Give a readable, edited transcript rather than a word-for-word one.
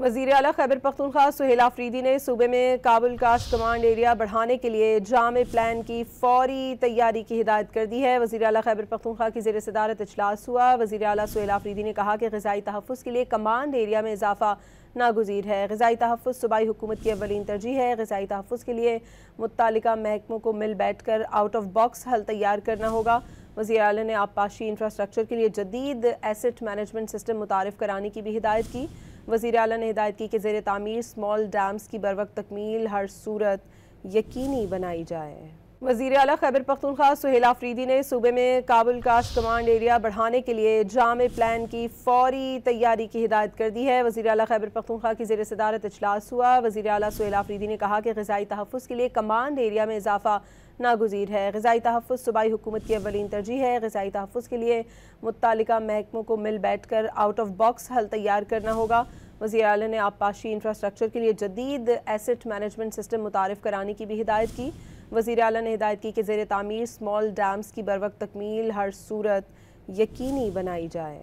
वज़ीर आला खैबर पख्तूनख्वा सुहेल आफरीदी ने सूबे में काबुल काश्त कमांड एरिया बढ़ाने के लिए जामे प्लान की फौरी तैयारी की हिदायत कर दी है। वज़ीर आला खैबर पख्तूनख्वा की ज़ेर सदारत इजलास हुआ। वज़ीर आला सुहेल आफरीदी ने कहा कि ग़िज़ाई तहफ़्फ़ुज़ के लिए कमांड एरिया में इजाफा नागुज़ीर है। ग़िज़ाई तहफ़्फ़ुज़ सूबाई हुकूमत की अव्वलीन तरजीह है। ग़िज़ाई तहफ़्फ़ुज़ के लिए मुत्तालिका महकमों को मिल बैठ कर आउट ऑफ बॉक्स हल तैयार करना होगा। वज़ीर आला ने आबपाशी इंफ्रास्ट्रक्चर के लिए जदीद एसेट मैनेजमेंट सिस्टम मुतारिफ कराने की भी हिदायत की। वज़ीर आला ने हिदायत की कि ज़ेर तामीर स्मॉल डैम्स की बरवक्त तकमील हर सूरत यकीनी बनाई जाए। वज़ीर आला खैबर पख्तूनख्वा सुहेल आफरीदी ने सूबे में काबुल काश्त कमांड एरिया बढ़ाने के लिए जामे प्लान की फौरी तैयारी की हिदायत कर दी है। वज़ीर आला खैबर पख्तूनख्वा की ज़ेर सदारत इजलास हुआ। वज़ीर आला सुहेल आफरीदी ने कहा कि ग़िज़ाई तहफ़्फ़ुज़ के लिए कमांड एरिया में इजाफा नागुज़ीर है। ग़िज़ाई तहफ़्फ़ुज़ सूबाई हुकूमत की अव्वलीन तरजीह है। ग़िज़ाई तहफ़्फ़ुज़ के लिए मुत्तालिका महकमों को मिल बैठ कर आउट ऑफ बॉक्स हल तैयार करना होगा। वज़ीर आला ने आबपाशी इंफ्रास्ट्रक्चर के लिए जदीद एसेट मैनेजमेंट सिस्टम मुतारिफ कराने की भी हिदायत की। वज़ीर आला ने हिदायत की कि ज़ेर तामीर स्मॉल डैम्स की बरवक्त तकमील हर सूरत यकीनी बनाई जाए।